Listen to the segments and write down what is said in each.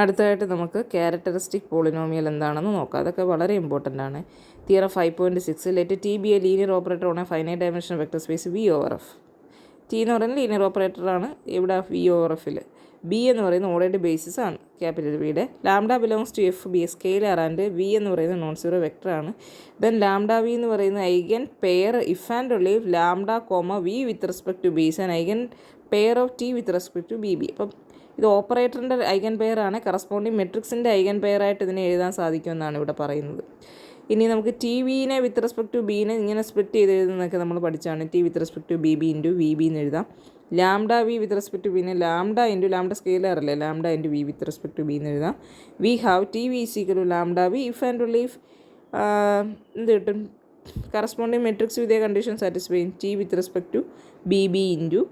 അടുത്തതായിട്ട് നമുക്ക് characteristic polynomial എന്താണെന്ന് നോക്കാം. അതൊക്കെ വളരെ ഇമ്പോർട്ടൻ്റ് ആണ്. Theorem 5.6 let T be a linear operator on a finite dimension vector space V over F. T എന്ന് പറയുന്നത് ലീനിയർ ഓപ്പറേറ്ററാണ് ഇവിടെ വി ഓവർ എഫിൽ. ബി എന്ന് പറയുന്ന ഓൾറെഡി ബേസിസ് ആണ് ക്യാപിറ്റൽ ബിയുടെ. Lambda belongs to F be a scalar and v എന്ന് പറയുന്നത് നോൺ സീറോ വെക്ടറാണ്. ദെൻ ലാംഡ വി എന്ന് പറയുന്ന eigen pair if and only lambda comma v with respect to B and eigen pair of T with respect to B B. അപ്പം ഇത് ഓപ്പറേറ്ററിൻ്റെ eigen pair ആണ്. Corresponding മെട്രിക്സിൻ്റെ ഐഗൻ പെയറായിട്ട് ഇതിനെ എഴുതാൻ സാധിക്കുമെന്നാണ് ഇവിടെ പറയുന്നത്. ഇനി നമുക്ക് ടി വിനെ വിത്ത് റെസ്പെക്ട് ടു ബീനെ ഇങ്ങനെ സ്പ്ലിറ്റ് ചെയ്ത് എഴുതുന്നതൊക്കെ നമ്മൾ പഠിച്ചാണ്. T with respect to B B into v B എന്ന് എഴുതാം. Lambda v with respect to ബീനെ ലാംഡ ഇൻറ്റു ലാംഡ സ്കെയിലർ അല്ലേ, lambda into v with respect to B എന്ന് എഴുതാം. We have T v is equal to lambda v if and only if എന്ത് കിട്ടും, corresponding matrix with a condition satisfy T with respect to B B into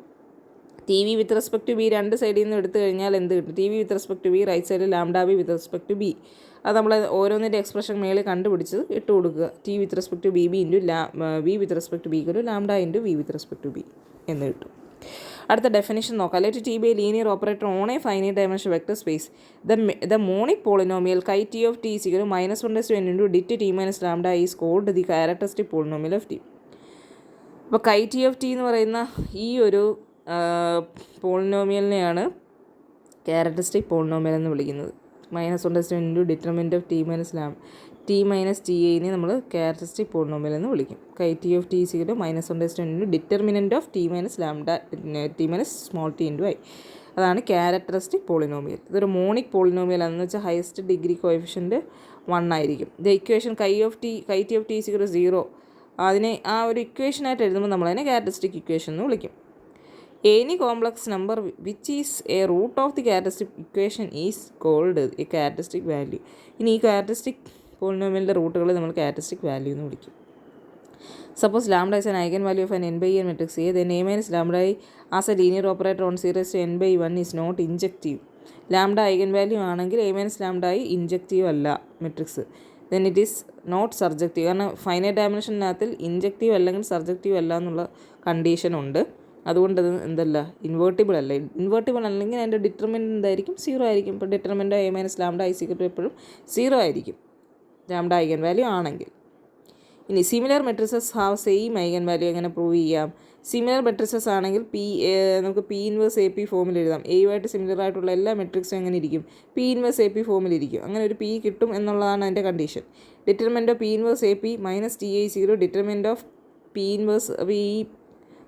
T v with respect to B രണ്ട് സൈഡിൽ നിന്ന് എടുത്തു കഴിഞ്ഞാൽ എന്ത് കിട്ടും, T v with respect to B right സൈഡിൽ lambda B with respect to B. അത് നമ്മൾ ഓരോന്നിൻ്റെ എക്സ്പ്രഷൻ മേളിൽ കണ്ടുപിടിച്ചത് ഇട്ട് കൊടുക്കുക. T with respect to B B into v with respect to B ഒരു lambda into v with respect to B എന്ന് കിട്ടും. അടുത്ത ഡെഫിനിഷൻ നോക്കാം. Let T be a linear operator on a finite dimension vector space. The monic polynomial chi T of T is equal to -1/n into det T minus lambda is called the characteristic polynomial of T. അപ്പോൾ chi T of T എന്ന് പറയുന്ന ഈ ഒരു പോളിനോമിയലിനെയാണ് characteristic polynomial എന്ന് വിളിക്കുന്നത്. -1/n into determinant of T minus T ഐനെ നമ്മൾ characteristic polynomial എന്ന് വിളിക്കും. Chi T of T is equal to -1/n into determinant of T minus lambda T minus small T into I. അതാണ് characteristic polynomial. ഇതൊരു monic polynomial ആണെന്ന് വെച്ചാൽ highest degree coefficient 1 ആയിരിക്കും. The equation chi T of T is equal to 0 അതിനെ ആ ഒരു ഇക്വേഷനായിട്ട് എഴുതുമ്പോൾ നമ്മളതിനെ ക്യാരക്ടറിസ്റ്റിക് ഇക്വേഷൻ എന്ന് വിളിക്കും. Any complex number which is a root of the characteristic equation is called a characteristic value. ഇനി ഈ ക്യാരക്ടറിസ്റ്റിക് പോളിനോമിയലിൻ്റെ റൂട്ടുകൾ നമ്മൾ ക്യാരക്ടറിസ്റ്റിക് വാല്യൂ എന്ന് വിളിക്കും. Suppose lambda is an eigenvalue of an n by n matrix A, then A minus lambda I as a linear operator on series to n by 1 is not injective. Lambda eigen ആണെങ്കിൽ A minus lambda I injective അല്ല matrix. then it is not surjective. കാരണം finite ഡയമെൻഷനകത്തിൽ injective അല്ലെങ്കിൽ surjective അല്ല എന്നുള്ള condition ഉണ്ട്. അതുകൊണ്ട് അത് എന്തല്ല, ഇൻവേർട്ടിബിൾ അല്ല. ഇൻവേർട്ടിബിൾ അല്ലെങ്കിൽ അതിൻ്റെ ഡിറ്റർമിനൻ്റ് എന്തായിരിക്കും, 0 ആയിരിക്കും. ഇപ്പോൾ determinant A minus lambda I equal to എപ്പോഴും 0 ആയിരിക്കും ലാംഡ ഐഗൻ വാല്യൂ ആണെങ്കിൽ. ഇനി similar matrices have same eigen value എങ്ങനെ പ്രൂവ് ചെയ്യാം? സിമിലർ മെട്രിസസ് ആണെങ്കിൽ നമുക്ക് പി ഇൻവേഴ്സ് എ പി ഫോമിൽ എഴുതാം. എയുമായിട്ട് സിമിലർ ആയിട്ടുള്ള എല്ലാ മെട്രിക്സും എങ്ങനെ ഇരിക്കും, പി ഇൻവേഴ്സ് എ പി ഫോമിലിരിക്കും. അങ്ങനെ ഒരു പി കിട്ടും എന്നുള്ളതാണ് അതിൻ്റെ condition. Determinant of P inverse A P minus T I zero determinant of P inverse ഈ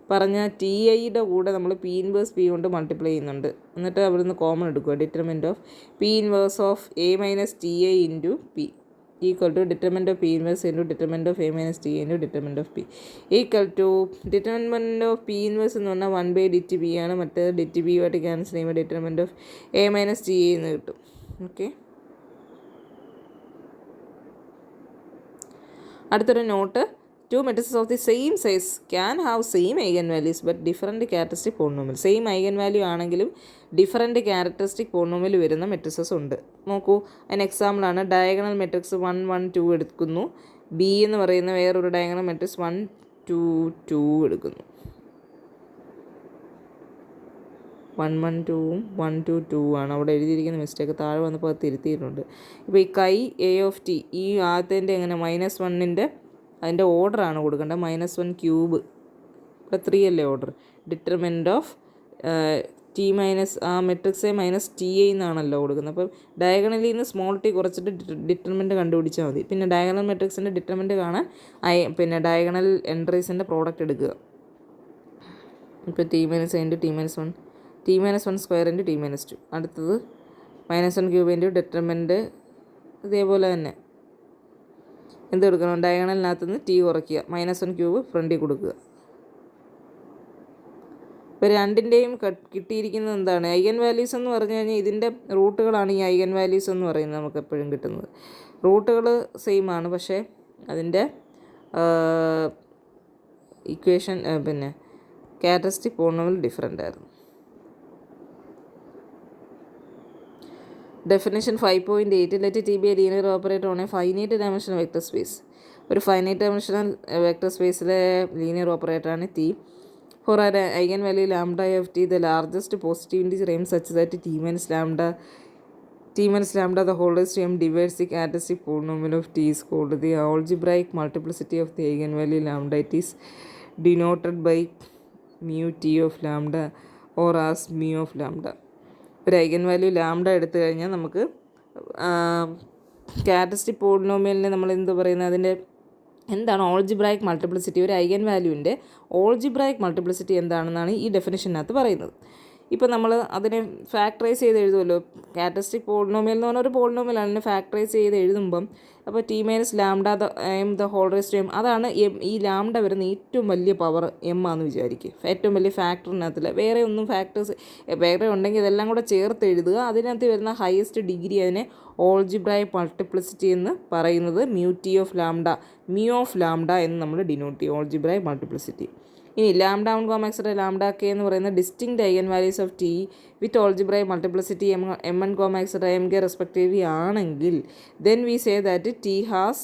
പറഞ്ഞ ടി ഐയുടെ കൂടെ നമ്മൾ പി ഇൻവേഴ്സ് പി കൊണ്ട് മൾട്ടിപ്ലൈ ചെയ്യുന്നുണ്ട്. എന്നിട്ട് അവിടുന്ന് കോമൺ എടുക്കുക. Determinant of P inverse of A minus T I into P equal to determinant of P inverse into determinant of A minus T into determinant of P equal to determinant of P inverse എന്ന് പറഞ്ഞാൽ 1/ഡിറ്റ് B ആണ്. മറ്റേ det B ആയിട്ട് cancel ചെയ്യുമ്പോൾ determinant of A minus T I എന്ന് കിട്ടും. Okay, അടുത്തൊരു note. Two matrices of the same size can have same eigenvalues but different characteristic polynomial. Same eigen value ആണെങ്കിലും ഡിഫറൻറ്റ് ക്യാരക്ടറിസ്റ്റിക് പോളിനോമിയൽ വരുന്ന matrices ഉണ്ട്. നോക്കൂ, അതിന് എക്സാമ്പിളാണ് ഡയഗണൽ മെട്രിക്സ് 1 1 2 എടുക്കുന്നു. ബി എന്ന് പറയുന്ന വേറൊരു ഡയഗണൽ മെട്രിക്സ് 1 2 2 എടുക്കുന്നു. 1 1 2 1 2 2 ആണ് അവിടെ എഴുതിയിരിക്കുന്ന മിസ്റ്റേക്ക്. താഴെ വന്നപ്പോൾ അത് തിരുത്തിയിട്ടുണ്ട്. ഇപ്പോൾ ഈ കൈ എ ഓഫ് ടി ഈ ആദ്യത്തിൻ്റെ എങ്ങനെ -1ൻ്റെ അതിൻ്റെ ഓർഡറാണ് കൊടുക്കേണ്ടത്. -1 ക്യൂബ് ഇവിടെ 3 അല്ലേ order. Determinant of T minus ആ മെട്രിക്സ് മൈനസ് ടി ഐ എന്നാണല്ലോ കൊടുക്കുന്നത്. അപ്പം ഡയഗണലിൽ നിന്ന് സ്മോൾ ടി കുറച്ചിട്ട് ഡിറ്റർമിനൻ്റ് കണ്ടുപിടിച്ചാൽ മതി. പിന്നെ ഡയഗണൽ മെട്രിക്സിൻ്റെ ഡിറ്റർമിനൻ്റ് കാണാൻ പിന്നെ ഡയഗണൽ എൻട്രീസിൻ്റെ പ്രോഡക്റ്റ് എടുക്കുക. ഇപ്പോൾ T minus into T minus 1 T minus 1 square into T minus 2. അടുത്തത് -1 ക്യൂബ് ഇൻറ്റു ഡിറ്റർമിനൻ്റ് ഇതേപോലെ തന്നെ എന്ത് കൊടുക്കണം, ഡയഗണലിനകത്ത് നിന്ന് ടി കുറയ്ക്കുക. -1 ക്യൂബ് ഫ്രണ്ടിൽ കൊടുക്കുക. ഇപ്പോൾ രണ്ടിൻ്റെയും കിട്ടിയിരിക്കുന്നത് എന്താണ്, ഐഗൻ വാല്യൂസ് എന്ന് പറഞ്ഞു കഴിഞ്ഞാൽ ഇതിൻ്റെ റൂട്ടുകളാണ് ഈ ഐഗൻ വാല്യൂസ് എന്ന് പറയുന്നത് നമുക്ക് എപ്പോഴും കിട്ടുന്നത്. റൂട്ടുകൾ സെയിം ആണ്, പക്ഷേ അതിൻ്റെ ഇക്വേഷൻ പിന്നെ ക്യാരക്ടറിസ്റ്റിക് പോളിനോമിയൽ ഡിഫറൻ്റ് ആയിരുന്നു. Definition 5.8 let T be a linear operator on a finite dimensional vector space. ഒരു ഫൈനൈറ്റ് ഡയമെൻഷണൽ വെക്ടർ സ്പേസിലെ ലീനിയർ ഓപ്പറേറ്ററാണ് T. For R eigen value lambda of T the largest positive integer m such that T minus lambda t minus lambda the whole raised to m divides the characteristic polynomial of t is called the algebraic multiplicity of the eigenvalue lambda. It is denoted by mu t of lambda or as mu of lambda. ഒരു eigen value lambda എടുത്തു കഴിഞ്ഞാൽ നമുക്ക് characteristic പോളിനോമിയലിനെ നമ്മൾ എന്ത് പറയുന്നത്, അതിൻ്റെ എന്താണ് ഓൾജിബ്രായിക് മൾട്ടിപ്ലിസിറ്റി, ഒരു ഐഗൻ വാല്യൂവിൻ്റെ ഓൾജിബ്രായിക് മൾട്ടിപ്ലിസിറ്റി എന്താണെന്നാണ് ഈ ഡെഫിനിഷനകത്ത് പറയുന്നത്. ഇപ്പോൾ നമ്മൾ അതിനെ ഫാക്ടറൈസ് ചെയ്ത് എഴുതുമല്ലോ, ക്യാരക്ടറിസ്റ്റിക് പോളിനോമിയൽ എന്ന് പറഞ്ഞാൽ ഒരു പോളിനോമിയലാണ്, അതിനെ ഫാക്ടറൈസ് ചെയ്ത് എഴുതുമ്പം അപ്പോൾ T minus lambda M the whole raise to M, അതാണ് എം. ഈ ലാംഡ വരുന്ന ഏറ്റവും വലിയ പവർ എം ആണെന്ന് വിചാരിക്കുക, ഏറ്റവും വലിയ ഫാക്ടറിനകത്തില്ല. വേറെ ഒന്നും ഫാക്ടേഴ്സ് വേറെ ഉണ്ടെങ്കിൽ ഇതെല്ലാം കൂടെ ചേർത്ത് എഴുതുക. അതിനകത്ത് വരുന്ന ഹയസ്റ്റ് ഡിഗ്രി അതിനെ ഓൾജിബ്രായിക് മൾട്ടിപ്ലിസിറ്റി എന്ന് പറയുന്നത് mu T of lambda, mu of lambda എന്ന് നമ്മൾ ഡിനോട്ട് ചെയ്യും, ഓൾജിബ്രായിക് മൾട്ടിപ്ലിസിറ്റി. ഇനി lambda one comma etcetera lambda k എന്ന് പറയുന്ന distinct eigen values of T with algebraic multiplicity m one comma etcetera m k respectively ആണെങ്കിൽ then we say that T has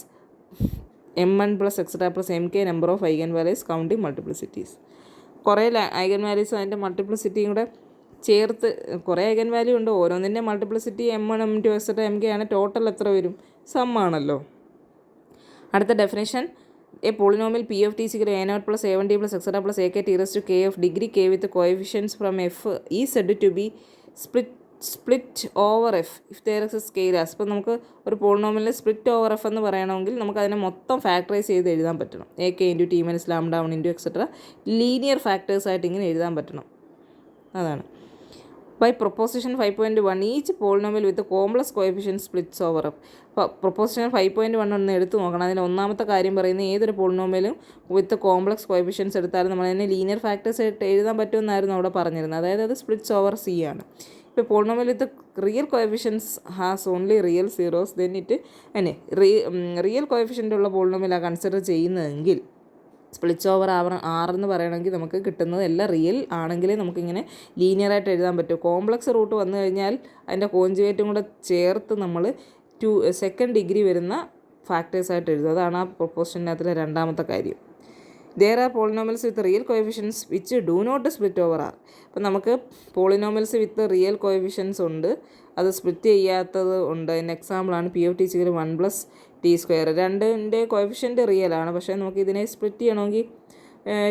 m one plus etcetera plus m k number of eigen values counting multiplicities. കുറേ eigen വാല്യൂസും അതിൻ്റെ മൾട്ടിപ്ലിസിറ്റിയും കൂടെ ചേർത്ത്, കുറേ eigen value ഉണ്ട്, ഓരോന്നിൻ്റെ multiplicity m one m two etcetera m k ആണ്. Total എത്ര വരും? സം ആണല്ലോ. അടുത്ത definition, a polynomial p of t is equal to a naught plus a1t plus etc plus ak t raised to k of degree k with the coefficients from f is said to be split over f if there is a scalars. അപ്പോൾ നമുക്ക് ഒരു പോളിനോമിയലിൽ split over F എന്ന് പറയണമെങ്കിൽ നമുക്ക് അതിനെ മൊത്തം factorise ചെയ്ത് എഴുതാൻ പറ്റണം. A k into T minus lambda one into etcetera linear ഫാക്ടേഴ്സായിട്ട് ഇങ്ങനെ എഴുതാൻ പറ്റണം. അതാണ് by proposition 5.1 each polynomial with the complex coefficient splits over f. അപ്പോൾ പ്രൊപ്പോസിഷൻ 5.1 ഒന്ന് എടുത്ത് നോക്കണം. അതിൽ ഒന്നാമത്തെ കാര്യം പറയുന്നത് ഏതൊരു പോളിനോമിയലും വിത്ത് കോംപ്ലക്സ് കോഎഫിഷ്യൻസ് എടുത്താലും നമ്മൾ അതിനെ ലീനിയർ ഫാക്ടേഴ്സ് ആയിട്ട് എഴുതാൻ പറ്റുമെന്നായിരുന്നു അവിടെ പറഞ്ഞിരുന്നത്. അതായത് അത് സ്പ്ലിറ്റ്സ് ഓവർ സി ആണ്. ഇപ്പോൾ polynomial with real coefficients has only real zeros then it real coefficient ഉള്ള പോളിനോമിയലാണ് കൺസിഡർ ചെയ്യുന്നതെങ്കിൽ സ്പ്ലിറ്റ്സ് ഓവർ ആറെന്ന് പറയണമെങ്കിൽ നമുക്ക് കിട്ടുന്നത് എല്ലാം റിയൽ ആണെങ്കിലേ നമുക്കിങ്ങനെ ലീനിയറായിട്ട് എഴുതാൻ പറ്റും. കോംപ്ലക്സ് റൂട്ട് വന്നു കഴിഞ്ഞാൽ അതിൻ്റെ കോൺജുഗേറ്റും കൂടെ ചേർത്ത് നമ്മൾ സെക്കൻഡ് ഡിഗ്രി വരുന്ന ഫാക്ടേഴ്സായിട്ട് എഴുതും. അതാണ് ആ പ്രൊപ്പോസിഷനകത്തിലെ രണ്ടാമത്തെ കാര്യം. there are polynomials with real coefficients which do not split over r. അപ്പോൾ നമുക്ക് പോളിനോമിയൽസ് വിത്ത് റിയൽ കോഎഫിഷ്യൻസ് ഉണ്ട്, അത് സ്പ്ലിറ്റ് ചെയ്യാത്തത് ഉണ്ട്. അതിന് എക്സാമ്പിളാണ് p of T equal 1 plus T square. രണ്ടിൻ്റെ കോഎഫിഷ്യൻറ്റ് റിയലാണ്, പക്ഷേ നമുക്ക് ഇതിനെ സ്പ്ലിറ്റ് ചെയ്യണമെങ്കിൽ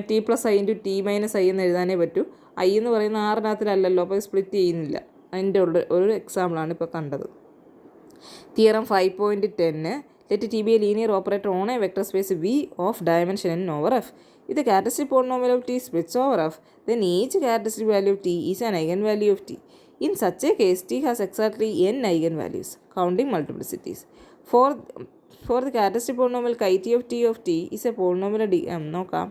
T plus I into T minus I എന്ന് എഴുതാനേ പറ്റൂ. ഐ എന്ന് പറയുന്ന ആറിനകത്തിലല്ലല്ലോ, അപ്പോൾ സ്പ്ലിറ്റ് ചെയ്യുന്നില്ല. അതിൻ്റെ ഒരു എക്സാമ്പിളാണ് ഇപ്പോൾ കണ്ടത്. Theorem 5.10, let t be a linear operator on a vector space V of dimension n over f. If the characteristic polynomial of t splits over f, then each characteristic value of t is an eigenvalue of t. In such a case, t has exactly n eigenvalues, counting multiplicities. For the characteristic polynomial chi t of t is a polynomial നോക്കാം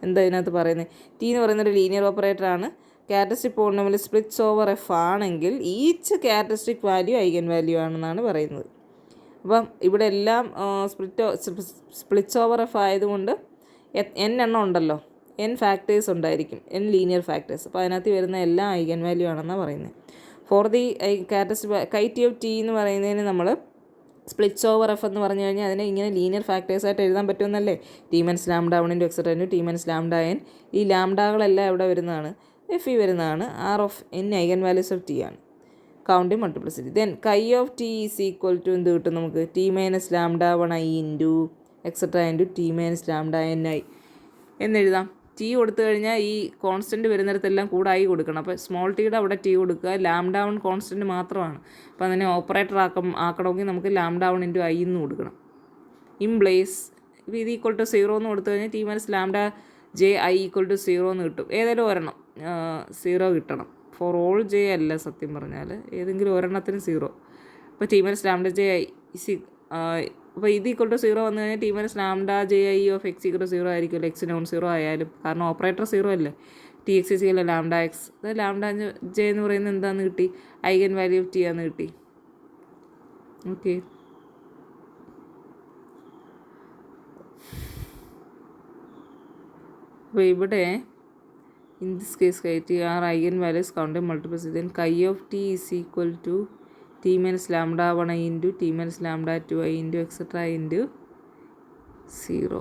എന്താ ഇതിനകത്ത് പറയുന്നത്. T എന്ന് പറയുന്നൊരു linear operator ആണ്. Characteristic polynomial splits over F ആണെങ്കിൽ each characteristic value eigen value ആണെന്നാണ് പറയുന്നത്. അപ്പം ഇവിടെ എല്ലാം സ്പ്ലിറ്റ്സ് ഓവർ എഫ് ആയതുകൊണ്ട് എൻ എണ്ണം ഉണ്ടല്ലോ, എൻ ഫാക്ടേഴ്സ് ഉണ്ടായിരിക്കും, എൻ ലീനിയർ ഫാക്ടേഴ്സ്. അപ്പോൾ അതിനകത്ത് വരുന്ന എല്ലാം ഐഗൻ വാല്യൂ ആണെന്നാണ് പറയുന്നത്. For the characteristic chi T of T എന്ന് പറയുന്നതിന് നമ്മൾ സ്പ്ലിറ്റ്സ് ഓവർ എഫ് എന്ന് പറഞ്ഞു കഴിഞ്ഞാൽ അതിനെ ഇങ്ങനെ ലീനിയർ ഫാക്ടേഴ്സായിട്ട് എഴുതാൻ പറ്റുമെന്നല്ലേ. T minus lambda one into etcetera into T minus lambda n. ഈ ലാംഡകളെല്ലാം ഇവിടെ വരുന്നതാണ്, എഫ് ഇ വരുന്നതാണ്. Are of n eigen values of T ആണ്, counting multiplicity. Then chi of T is equal to എന്ത് കിട്ടും നമുക്ക്? T minus lambda one I into etcetera into T minus lambda n I എന്നെഴുതാം. ടി കൊടുത്തു കഴിഞ്ഞാൽ ഈ കോൺസ്റ്റൻറ്റ് വരുന്നിടത്തെല്ലാം കൂടെ I കൊടുക്കണം. അപ്പോൾ സ്മോൾ ടിയുടെ അവിടെ ടി കൊടുക്കുക. ലാംഡ വൺ കോൺസ്റ്റൻറ്റ് മാത്രമാണ്. അപ്പോൾ അതിനെ ഓപ്പറേറ്റർ ആക്കണമെങ്കിൽ നമുക്ക് ലാംഡ വൺ ഇൻറ്റു ഐ എന്ന് കൊടുക്കണം. ഇംപ്ലേസ് ഇപ്പോൾ ഇത് ഈക്വൽ ടു 0 എന്ന് കൊടുത്തു കഴിഞ്ഞാൽ T minus lambda J I equal to 0 എന്ന് കിട്ടും. ഏതെങ്കിലും ഒരെണ്ണം 0 കിട്ടണം. ഫോർ ഓൾ ജെ അല്ല, സത്യം പറഞ്ഞാൽ ഏതെങ്കിലും ഒരെണ്ണത്തിന് 0. അപ്പോൾ T minus lambda J I അപ്പോൾ ഇത് ഈക്വൽ ടു 0 വന്നു കഴിഞ്ഞാൽ T minus lambda J I of X equal to 0 ആയിരിക്കുമല്ലോ. എക്സ് നോൺ 0 ആയാലും, കാരണം ഓപ്പറേറ്റർ 0 അല്ലേ. T X is equal lambda X. അത് ലാംഡ ജെ എന്ന് പറയുന്നത് എന്താണെന്ന് കിട്ടി? ഐഗൻ വാല്യൂ ഓഫ് ടി ആണെന്ന് കിട്ടി. ഓക്കെ, അപ്പോൾ ഇവിടെ in this case chi t are eigenvalues counting multiplicity. Then chi of t is equal to t minus lambda 1 I into t minus lambda 2 I into etc into 0.